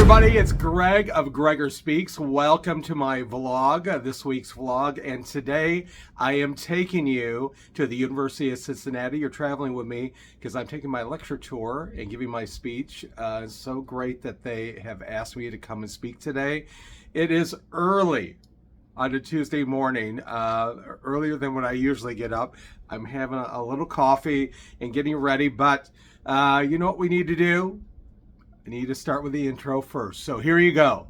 everybody, it's Greg of GregRBaird Speaks. Welcome to my vlog, this week's vlog, and today I am taking you to the University of Cincinnati. You're traveling with me because I'm taking my lecture tour and giving my speech. It's so great that they have asked me to come and speak today. It is early on a Tuesday morning, earlier than when I usually get up. I'm having a little coffee and getting ready, but you know what we need to do? I need to start with the intro first. So here you go.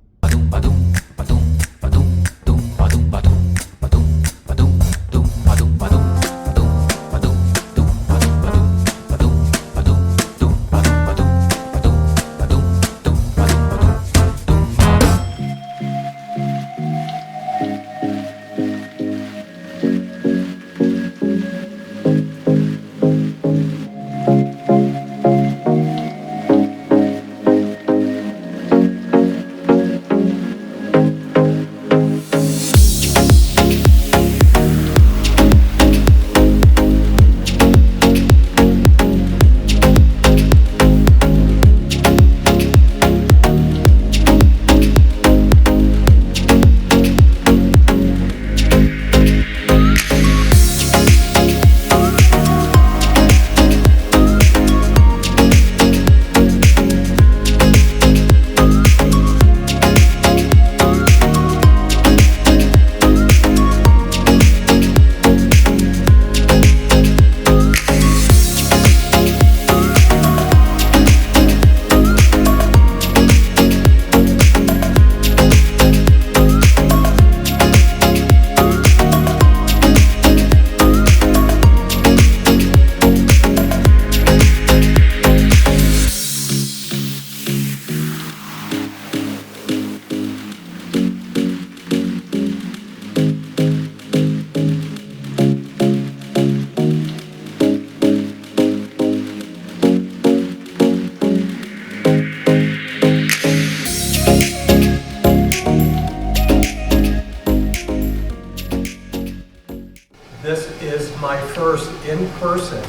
This is my first in-person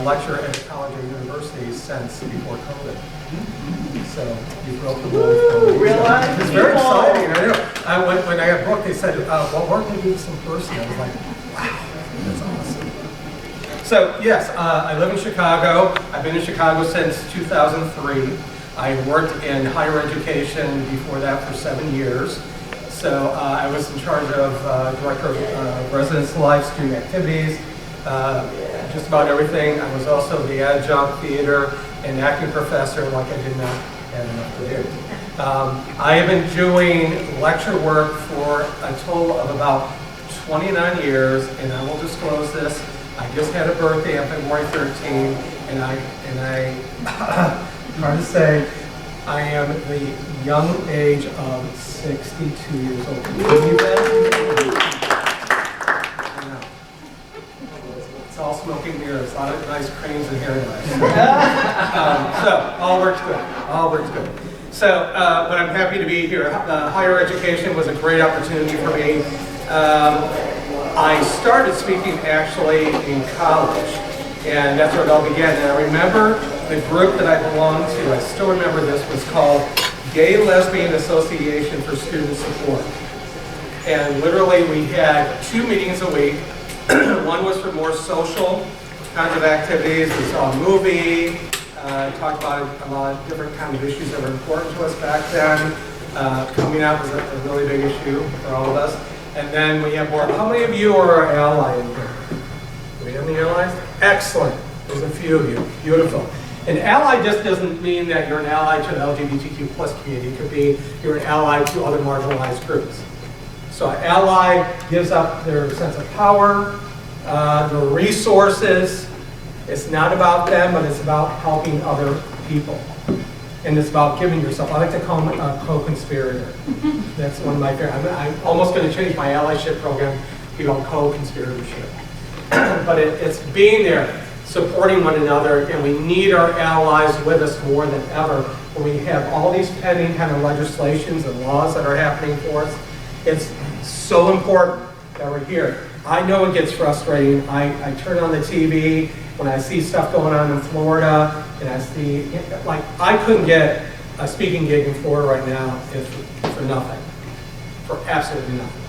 lecture at a college or university since before COVID. So you broke the mold. Really? It's very exciting. I know. When I got booked, they said, well, we're going to do this in person. I was like, wow, that's awesome. So yes, I live in Chicago. I've been in Chicago since 2003. I worked in higher education before that for 7 years. So I was in charge of director of residence life, student activities, just about everything. I was also the adjunct theater and acting professor, like I did not have enough to do. I have been doing lecture work for a total of about 29 years, and I will disclose this. I just had a birthday on February 13, and I hard to say, I am the young age of 62 years old. Can you believe that? I know. It's all smoking mirrors, a lot of nice creams and hair dyes. So, all works good. All works good. So, but I'm happy to be here. Higher education was a great opportunity for me. I started speaking actually in college, and that's where it all began. And I remember the group that I belonged to, I still remember this, was called Gay Lesbian Association for Student Support. And literally we had 2 meetings a week. One was for more social kinds of activities. We saw a movie, talked about a lot of different kind of issues that were important to us back then. Coming out was a really big issue for all of us. And then we have more. How many of you are our ally in here? Do we have any allies? Excellent. There's a few of you. Beautiful. An ally just doesn't mean that you're an ally to the LGBTQ plus community. It could be you're an ally to other marginalized groups. So an ally gives up their sense of power, their resources. It's not about them, but it's about helping other people. And it's about giving yourself. I like to call them a co-conspirator. That's one of my favorite. I'm almost going to change my allyship program to called co-conspiratorship. But it's being there, supporting one another, and we need our allies with us more than ever. When we have all these pending kind of legislations and laws that are happening for us, it's so important that we're here. I know it gets frustrating. I turn on the TV when I see stuff going on in Florida, and I see, like, I couldn't get speaking gig in Florida right now is for nothing, for absolutely nothing.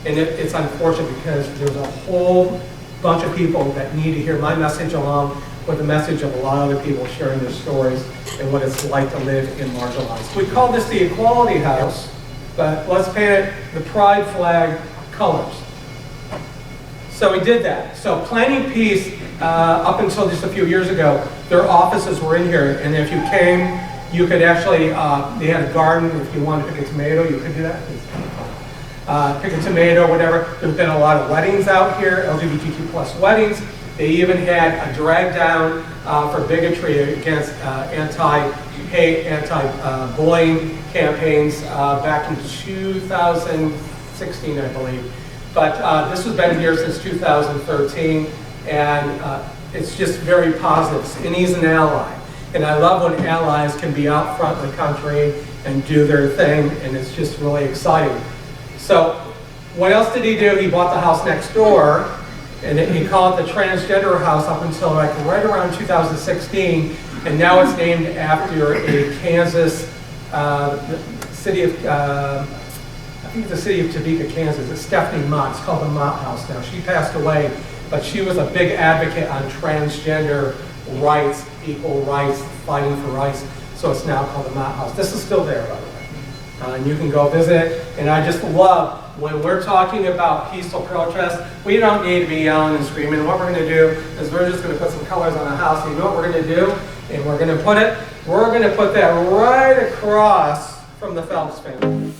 And it's unfortunate because there's a whole bunch of people that need to hear my message along with the message of a lot of other people sharing their stories and what it's like to live in marginalized. We call this the Equality House, but let's paint it the pride flag colors. So we did that. So Planning Peace, up until just a few years ago, their offices were in here, and if you came, you could actually, they had a garden. If you wanted to pick a tomato, you could do that. Pick a tomato, whatever. There's been a lot of weddings out here, LGBTQ plus weddings. They even had a drag down for bigotry against anti-hate, anti-bullying campaigns back in 2016, I believe. But this has been here since 2013, and it's just very positive. And he's an ally. And I love when allies can be out front in the country and do their thing, and it's just really exciting. So what else did he do? He bought the house next door, and he called it the transgender house up until like right around 2016, and now it's named after a Kansas city of, I think it's the city of Topeka, Kansas. It's Stephanie Mott. It's called the Mott House now. She passed away, but she was a big advocate on transgender rights, equal rights, fighting for rights. So it's now called the Mott House. This is still there, by the way. And you can go visit it. And I just love when we're talking about peaceful protest, we don't need to be yelling and screaming. What we're going to do is we're just going to put some colors on the house. And you know what we're going to do? And we're going to put that right across from the Phelps family.